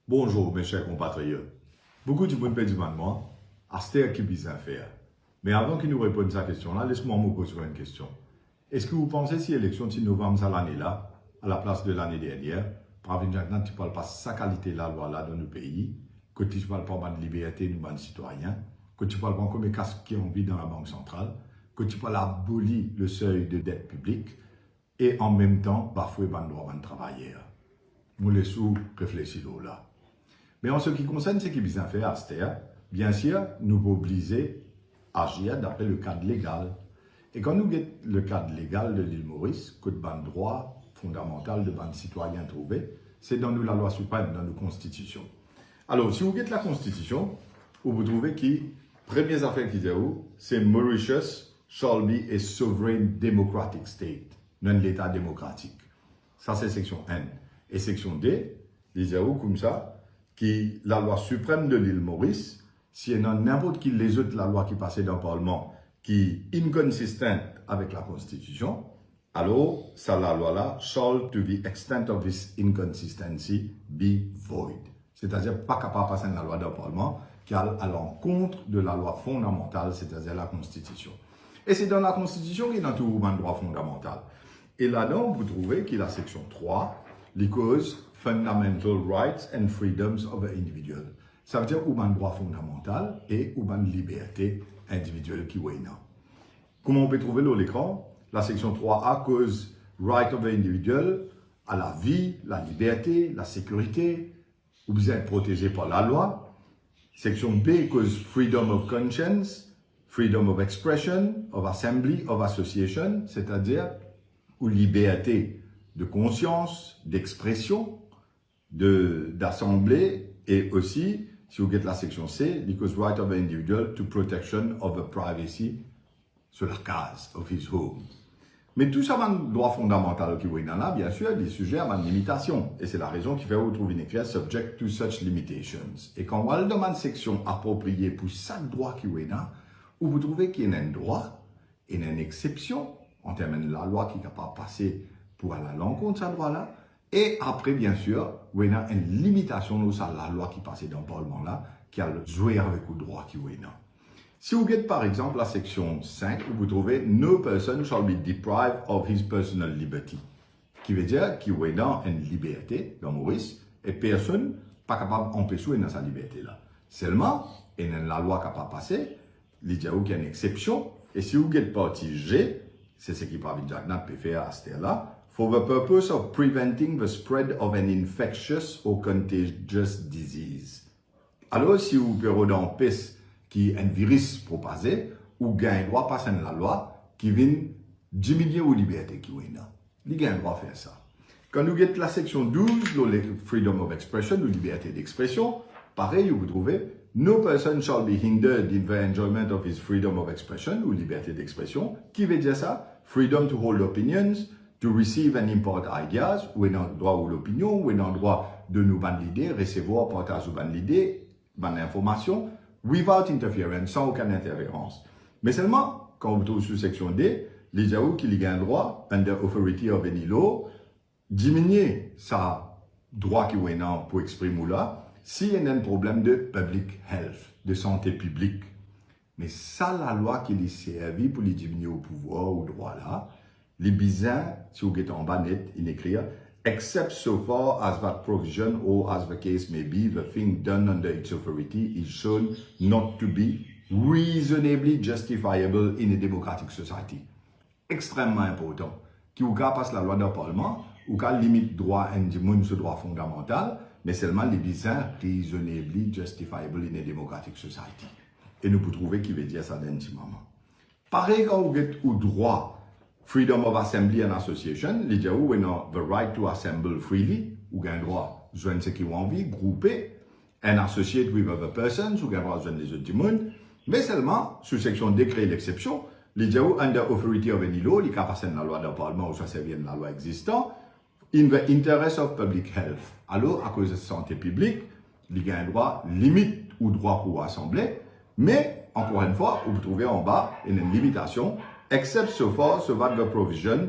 Bonjour mes chers compatriotes. Beaucoup de monde peut dire moi, Aster qui bizarre faire. Mais avant qu'il nous réponde à cette question-là, laisse-moi me poser une question. Est-ce que vous pensez si l'élection de novembre ça l'année-là, à la place de l'année dernière, Pravin Jagnan, tu ne parles pas sa qualité de la loi là dans nos pays, que tu ne parles pas de liberté nous de citoyens, que tu ne parles pas comme casque qui ont envie dans la banque centrale, que tu parles abolir le seuil de dette publique et en même temps bafouer le droit de travailleurs. Nous laissons réfléchir là. Mais en ce qui concerne ce qui est bien fait à Aster, bien sûr, nous pouvons obliger à agir d'après le cadre légal. Et quand nous avons le cadre légal de l'île Maurice, que le droit fondamental de ban citoyen trouvé, c'est dans la loi suprême, dans nos constitutions. Alors, si vous avez la constitution, vous trouvez que première affaire qui dit c'est Mauritius shall be a sovereign democratic state, non l'État démocratique. Ça, c'est section N. Et section D, il dit comme ça, qui la loi suprême de l'île Maurice, si il y a n'importe qui les autres la loi qui passait dans le Parlement qui est inconsistante avec la Constitution, alors ça la loi là shall to the extent of this inconsistency be void. C'est-à-dire pas capable de passer la loi dans le Parlement qui est à l'encontre de la loi fondamentale, c'est-à-dire la Constitution. Et c'est dans la Constitution qu'il y a tout le droit fondamental. Et là-dedans, vous trouvez qu'il y a la section 3, les causes Fundamental Rights and Freedoms of the Individual. Ça veut dire ou un droit fondamental et ou une liberté individuelle qui est là. Comment on peut trouver dans l'écran? La section 3A cause Right of the Individual à la vie, la liberté, la sécurité, où vous êtes protégé par la loi. Section B cause Freedom of Conscience, Freedom of Expression, of Assembly, of Association, c'est-à-dire ou liberté de conscience, d'expression, d'assemblée et aussi, si vous avez la section C, because right of the individual to protection of the privacy sur la case of his home. Mais tout ça, un droit fondamental qui est là, bien sûr, des sujets à une limitation. Et c'est la raison qui fait vous trouver une écriture subject to such limitations. Et quand on va dans une section appropriée pour chaque droit qui est là, où vous trouvez qu'il y a un droit et une exception en termes de la loi qui est capable de passer pour aller à l'encontre de ce droit-là. Et après, bien sûr, il y a une limitation de la loi qui passait dans le Parlement là, qui a joué avec le droit qui est là. Si vous regardez par exemple la section 5, où vous trouvez No person shall be deprived of his personal liberty, qui veut dire qu'il y a une liberté dans Maurice, et personne pas capable d'empêcher dans sa liberté là. Seulement, il y a la loi capable de passer, il y a une exception, et si vous regardez partie G, c'est ce qui Pravin Jagnan peut faire à ce là, for the purpose of preventing the spread of an infectious or contagious disease. Alors, si vous pouvez dans peste qui est un virus proposé, ou gagne droit passer la loi qui vient diminuer aux libertés qui est là. Il gagne droit faire ça. Quand nous regardons la section 12, le freedom of expression, ou liberté d'expression, pareil, vous trouvez No person shall be hindered in the enjoyment of his freedom of expression, ou liberté d'expression, qui veut dire ça? Freedom to hold opinions, to receive and import ideas, ou un droit ou l'opinion, ou un droit de nous vendre l'idée, recevoir, partager ou vendre l'idée, vendre l'information, without interference, sans aucune interférence. Mais seulement, quand on trouve sous section D, les gens qui ont un droit, under authority of any law, diminuer sa droit qui est là pour exprimer là, s'il y a un problème de public health, de santé publique. Mais ça, la loi qui est servie pour les diminuer au pouvoir, au droit là, les bizarres, si vous êtes en bas net, il écrit except so far as that provision or as the case may be, the thing done under its authority is shown not to be reasonably justifiable in a democratic society. Extrêmement important. Qui ou cas passe la loi d'un Parlement, ou cas limite droit individuel ce droit fondamental, mais seulement les bizarres reasonably justifiable in a democratic society. Et nous pouvons trouver qui veut dire ça d'intimement. Pareil quand vous êtes au droit, freedom of assembly and association, les gens où ont the right to assemble freely, ou ont droit de joindre ceux qui ont envie, grouper, and associate with other persons, ou ont droit de joindre les autres du monde, mais seulement, sous section décret l'exception, les gens under authority of any law, les cas passent dans la loi d'un Parlement ou soit servir de la loi existante, in the interest of public health. Alors, à cause de la santé publique, les gens ont droit limite ou droit pour assembler, mais, encore une fois, vous trouvez en bas une limitation, except so far, so that the provision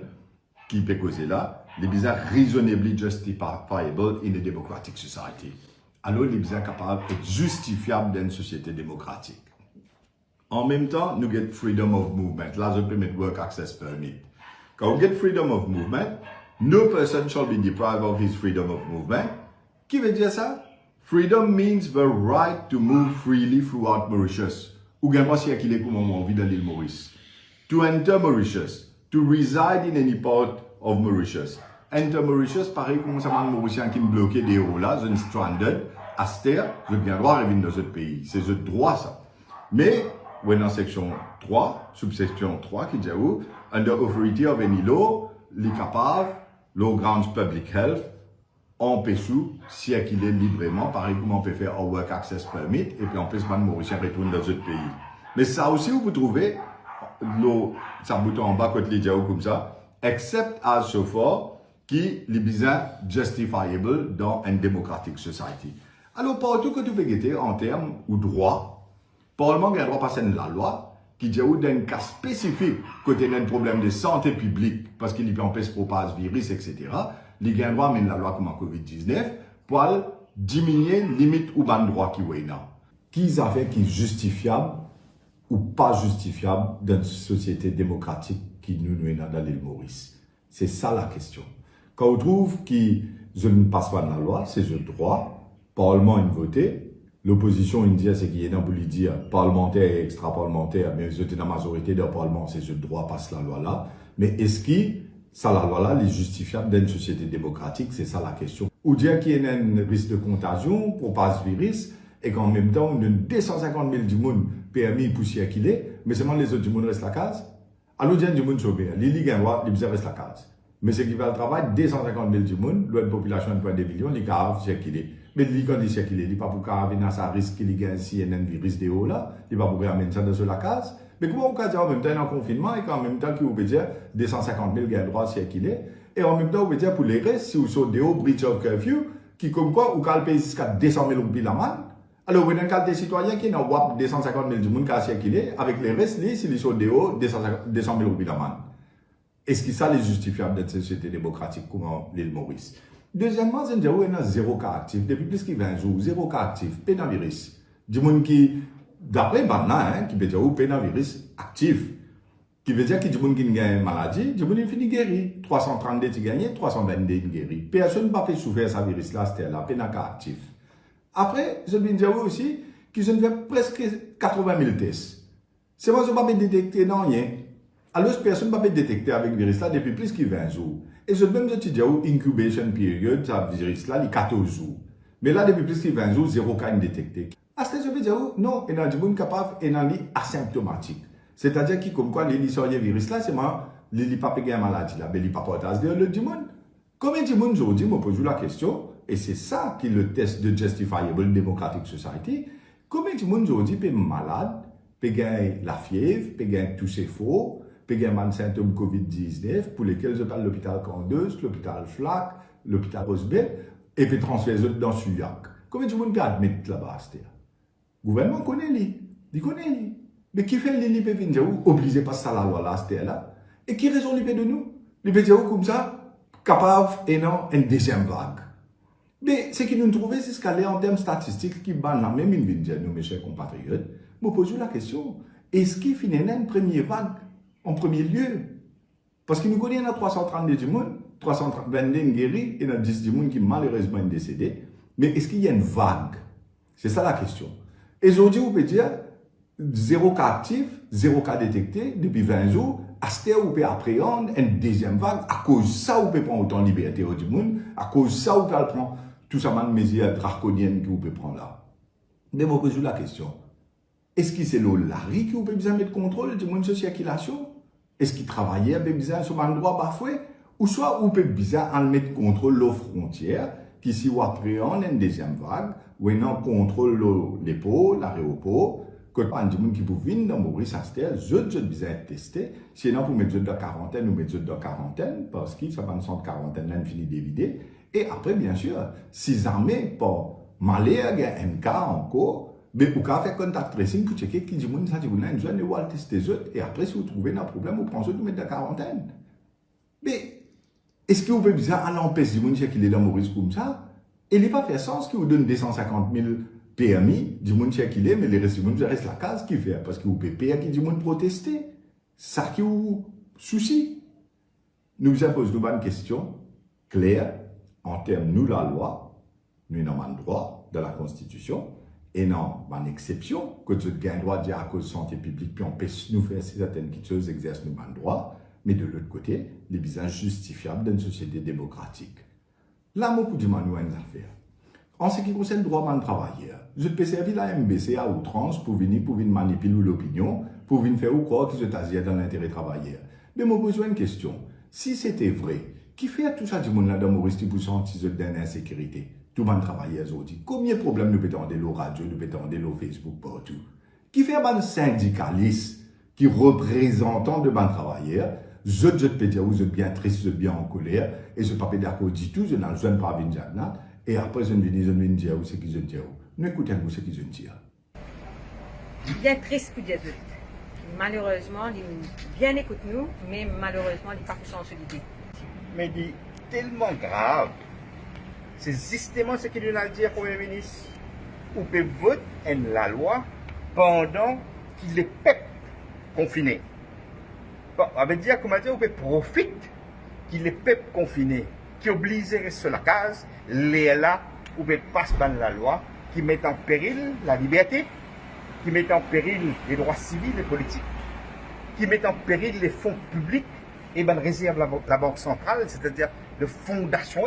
qui peut causer là, les bizarres reasonably justifiable in a democratic society. alors il est capable d'être justifiable dans une société démocratique. En même temps, nous avons freedom of movement. Là, je peux mettre work access permit. Quand vous avez freedom of movement, no person shall be deprived of his freedom of movement. Qui veut dire ça? Freedom means the right to move freely throughout Mauritius. Ou bien moi, si qu'il est comme on vit dans l'île Maurice. To enter Mauritius. To reside in any part of Mauritius. Enter Mauritius, pareil comme ça, un Mauricien qui me bloquait des hauts là, je suis stranded, à cette terre, je viens droit revenir dans ce pays. C'est ce droit ça. Mais, dans section 3, subsection 3, qui dit où, under authority of any law, les capables, law grounds public health, on peut circuler librement, pareil comme on peut faire un work access permit, et puis on peut se battre Mauricien retourner dans d'autres pays. Mais ça aussi, vous trouvez, ça bouton en bas, côté les diaos comme ça, except as so far, qui est bien justifiable dans une democratic society. Alors, partout que tu peux guetter en termes ou droit, le Parlement a le droit de passer la loi qui dit dans un cas spécifique, côté d'un problème de santé publique, parce qu'il peut empêcher de propager virus, etc., il a le droit de mettre la loi comme en COVID-19 pour diminuer la limite ou ban droit qui est là. Qui a fait qui est justifiable ou pas justifiable dans une société démocratique qui nous est dans l'île Maurice? C'est ça la question. Quand on trouve que je ne passe pas dans la loi, c'est le droit, le Parlement a voté, l'opposition indienne, c'est qu'il y a pour lui dire parlementaire et extra-parlementaire, mais vous êtes dans la majorité du Parlement, c'est le droit passe la loi là. Mais est-ce que ça, la loi là, est justifiable dans une société démocratique? C'est ça la question. Ou dire qu'il y a un risque de contagion pour passer ce virus, et qu'en même temps, on a 250 000 du monde permis pour circuler, mais seulement les autres du monde restent à la case. Alors, il y a du monde sauvé. Les ligues en droit, les restent à la case. Mais ce qui va le travail, 250 000 du monde, l'autre population de 2 millions, les caves circuler. Mais quand ils circulent, il n'y a pas pour qu'il y ait un risque qu'il y ait un virus de haut là, il n'y a pas pour qu'il y ait ça dans la case. Mais comment on peut dire en même temps en confinement et qu'en même temps qu'on peut dire 250 000 ont le droit de circuler, et en même temps on peut dire pour les restes, si vous sont des hauts breach of curfew, qui comme quoi, ou quand le pays jusqu'à 200 000 roupies la main, alors, dans le cas des citoyens qui n'ont pas 250 000 du monde qui a circulé, avec les restes, s'ils sont des hauts, 200 000 roupies la main. Est-ce que ça est justifiable d'être une société démocratique comme l'île Maurice? Deuxièmement, c'est qu'il y a zéro cas actif. Depuis plus de 20 jours, zéro cas actif, pénavirus. Du monde qui, d'après maintenant, qui veut dire pénavirus actif, qui veut dire que du monde qui gagne une maladie, du monde qui finit guéri. 332 qui gagne, 322 qui guéri. Personne ne va pas souffrir ce virus-là, c'était là, pénavirus actif. Après, je veux dire aussi qu'ils ont fait presque 80 000 tests. C'est moi, je ne vais pas détecter dans rien. Alors, personne ne va pas détecter avec le virus là depuis plus de 20 jours. Et je même je dis incubation period, ça virus là, il 14 jours. Mais là, depuis plus de 20 jours, zéro cas détecté. À ce que je veux dire, non, il y a des gens capables, il y a des asymptomatiques. C'est-à-dire que, comme quoi, les virus là, c'est moi, les pas pégué la maladie là, mais les pas porter de l'autre monde. Combien de monde aujourd'hui me pose la question, et c'est ça qui est le test de Justifiable Democratic Society, combien de monde aujourd'hui est malade, pégué la fièvre, pégué tous ces faux, pégué un symptôme COVID-19, pour lesquels je parle de l'hôpital Candeuse, l'hôpital Flac, l'hôpital Rosebel, et puis transférer dans Suyac. Combien de monde peut admettre là-bas, c'est-à-dire? Le gouvernement connaît lui, il connaît lui. Mais qui fait lui, peut venir obligé par ça la loi là, c'est-à-dire là? Et qui raison lui de nous? Il peut dire comme ça, capable et non une deuxième vague. Mais ce qui nous trouve, c'est ce qu'elle est en termes statistiques qui ban la même une vidéo, nous, mes chers compatriotes. Je me pose la question, est-ce qu'il finit une première vague en premier lieu? Parce que nous connaissons 332 du monde, 322 guéris, et 10 du monde qui malheureusement est décédé. Mais est-ce qu'il y a une vague? C'est ça la question. Et aujourd'hui, vous pouvez dire, 0 cas actif, 0 cas détecté depuis 20 jours. À ce temps, vous pouvez appréhender une deuxième vague. À cause de ça, vous pouvez prendre autant de liberté du monde. À cause de ça, vous pouvez prendre tout ça, de mesures draconiennes que vous pouvez prendre là. Mais vous posez la question. Est-ce que c'est l'OLARI qui vous pouvez besoin de contrôle du monde de circulation? Est-ce qu'il travaillait avec besoin sur un droit bafoué? Ou soit vous pouvez besoin de mettre contrôle aux frontières, qui si vous appréhendez une deuxième vague, ou non contrôle les pots, l'aéroport, que pas de monde qui peut venir dans Maurice Astel, je besoin de tester. Sinon, vous mettez de quarantaine, vous mettez de quarantaine, parce que ça va une sorte de quarantaine, là, fini d'évider. Et après, bien sûr, si armées pour malheur, il y a un cas encore, mais vous pouvez faire contact tracing pour checker qui dit ça, dit vous avez une zone, vous allez tester les autres, et après, si vous trouvez un problème, vous prenez vous mettez de quarantaine. Mais, est-ce que vous pouvez bien aller empêcher les gens qui sont dans Maurice comme ça? Et il n'est pas fait sens qui vous donne 250 000 permis, du monde cher qu'il est, mais les restes du monde, reste la case qui fait, parce que vous payez qui du monde protester. Ça qui vous soucie. Nous imposons une question claire en termes, nous, la loi, nous avons un droit de la Constitution, et non, une exception, que nous avons un droit de dire à cause de santé publique, puis on peut nous faire certaines choses, exercer nous un droit, mais de l'autre côté, les visages justifiables d'une société démocratique. Là, moi, pour dire, nous avons une affaire. En ce qui concerne le droit de travailleurs, je peux servir la MBC à outrance pour venir manipuler l'opinion, pour venir faire ou croire qu'ils sont assis dans l'intérêt travailleur. Mais moi, je pose une question. Si c'était vrai, qui fait tout ça du monde là dans Maurice pour sentir d'une insécurité? Tout le monde travaille aujourd'hui. Combien de problèmes nous pétons de la radio, nous pétons de la Facebook partout? Qui fait un syndicaliste qui représentant de ban travailleurs? Je peux dire, vous êtes bien triste, vous êtes bien en colère, et je ne peux pas d'accord du tout, je n'en suis pas venu. Et après, je viens dire ce qu'ils ont dit. Nous écoutons ce qu'ils ont dit. Bien triste pour Dieu. Malheureusement, il bien écoute nous, mais malheureusement, il n'est pas sans solidité. Mais il est tellement grave. C'est justement ce qu'il a dit au Premier ministre. On peut voter la loi pendant qu'il est peuple confiné. Bon, on veut dire, comment dire, on peut profiter qu'il est peuple confiné, qui oblige à rester sur la case, les là, on peut passer la loi, qui met en péril la liberté, qui met en péril les droits civils et politiques, qui met en péril les fonds publics et ben réserve la Banque centrale, c'est-à-dire de fondation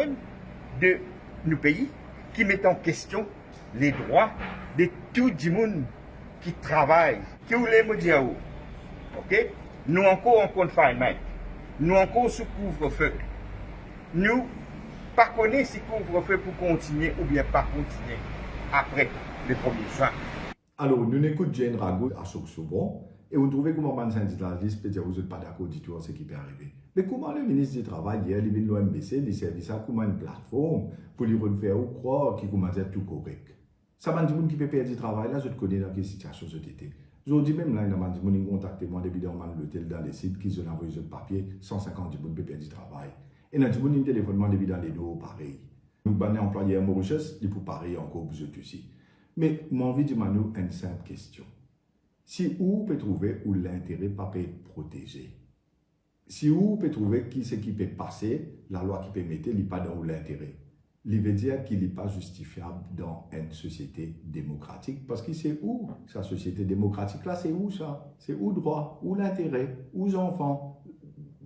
de nos pays, qui met en question les droits de tout le monde qui travaille, qui voulait me dire où. Ok? Nous encore en confinement, nous encore sous couvre-feu. Nous pas connaissons si couvre-feu pour continuer ou bien pas continuer après le 1er juin. Alors, nous écoutons Jane Rago à Soubon et vous trouvez comment un syndicaliste peut dire que vous n'êtes pas d'accord du tout avec ce qui peut arriver. Mais comment le ministre du Travail, hier, il vient de l'OMBC, il servi ça comme une plateforme pour lui refaire ou croire qu'il commence à être tout correct. Ça m'a dit qui peut perdre du travail, là, je te connais dans quelle situation c'était. Je dis même là, il m'a dit qu'ils ont contacté moi depuis l'hôtel dans les sites qu'ils ont envoyé ce papier, 150 personnes qui perdre du travail. Et dans le téléphone depuis dans les dos, pareil. Nous avons employé à Mauritius, il faut pareil encore pour eux aussi. Mais j'ai envie de demander une simple question. Si où peut trouver où l'intérêt pas peut être protégé, si où peut trouver qui c'est qui peut passer, la loi qui peut mettre, il n'est pas dans l'intérêt. Il veut dire qu'il n'est pas justifiable dans une société démocratique. Parce que c'est où sa société démocratique là, c'est où ça? C'est où le droit? Où l'intérêt? Où les enfants?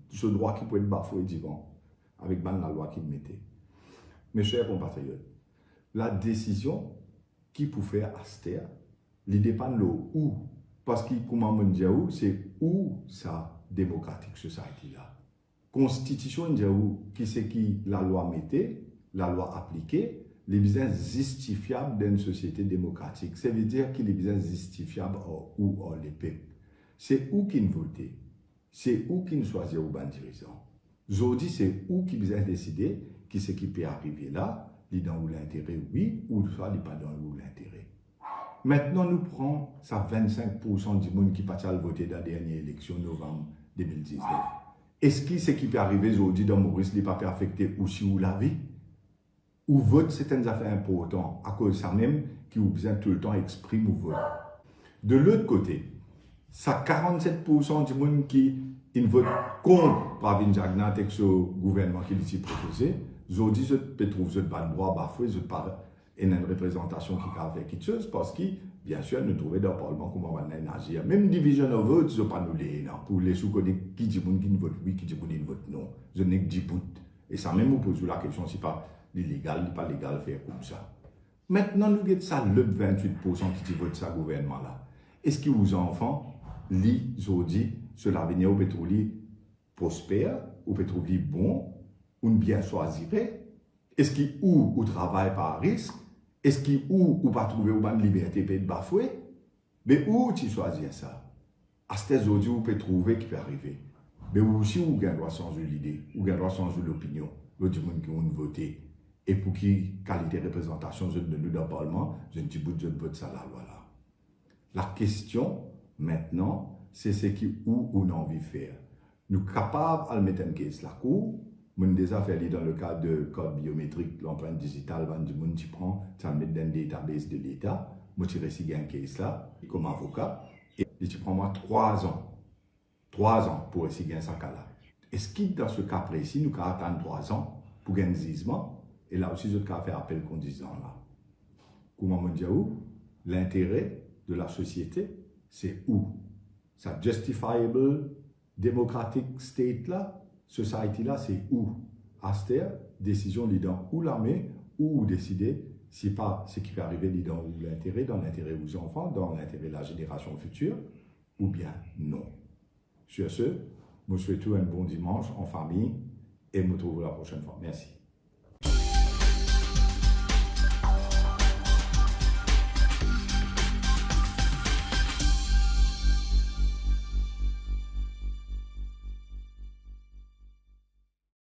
Ce droit qui peut être bafoué divan avec la loi qu'il mettait. Mes chers compatriotes, la décision qui peut faire Aster, il dépend de où. Parce que, comme on dit, c'est où sa démocratique society là. Constitution dit où, qui c'est qui la loi mettait, la loi appliquée, les business justifiables d'une société démocratique. Ça veut dire qu'il est business justifiable ou les peuples. C'est où qu'ils votent. C'est où qu'ils choisissent au ban dirigeant. Aujourd'hui, c'est où qu'ils besoin décider qui c'est qui peut arriver là, il dans où l'intérêt, oui, ou soit il pas dans où l'intérêt. Maintenant, nous prenons ça 25% du monde qui partit à voter dans la dernière élection novembre 2019. Est-ce que ce qui peut arriver aujourd'hui dans Maurice n'est pas affecté aussi ou la vie? Ou vote certaines affaires importantes, à cause de ça même, qui vous besoin tout le temps exprime ou vote. De l'autre côté, ça 47% du monde qui vote contre Pravin Jagnat avec ce gouvernement qui lui proposé. Aujourd'hui, je peux trouver ce bas de droit bafoué, je parle une représentation qui a fait quelque chose parce que, bien sûr, nous trouvons dans le Parlement comment on va agir. Même division of vote, je ne pas nous les pour les sous-codés qui disent qui vote oui, qui disent qui vote non. Je n'ai que 10 bouts. Et ça même, vous pose la question, si pas illégal, n'est pas légal faire comme ça. Maintenant, nous avons ça, le 28% qui vote ça gouvernement là. Est-ce que vos enfants, lisent aujourd'hui, sur l'avenir au pétrolier prospère, au pétrolier bon, ou bien choisirait? Est-ce qu'il ou travaille par risque? Est-ce qu'il ou pas trouver une liberté peut être bafouée? Mais où tu choisis ça? À cette aujourd'hui, vous pouvez trouver qui peut arriver. Mais aussi, vous avez droit changer l'idée, vous avez droit changer l'opinion, vous avez qui ont voté. Et pour qui qualité de représentation je de nous dans le Parlement, je ne dis pas de vote ça la loi là. La question maintenant, c'est ce qui où on a envie de faire. Nous sommes capables de mettre en caisse la cour, Mon déjà fait dans le cadre de code biométrique, l'empreinte digitale, du monde qui prend, ça met dans le database de l'État. Moi, je suis un case là, comme avocat, et tu prends moi 3 ans. 3 ans pour essayer de gagner ça là. Est-ce que dans ce cas précis, nous avons attendre 3 ans pour gagner un jugement, et là aussi, je vais faire appel contre jugement là. Comment on dit où? L'intérêt de la société, c'est où? Ça justifiable, democratic state là, society là, c'est où? Aster, décision lidant où la met, ou décider si pas ce qui peut arriver lidant où l'intérêt, dans l'intérêt aux enfants, dans l'intérêt de la génération future, ou bien non. Sur ce, je vous souhaite un bon dimanche en famille et je vous retrouve la prochaine fois. Merci.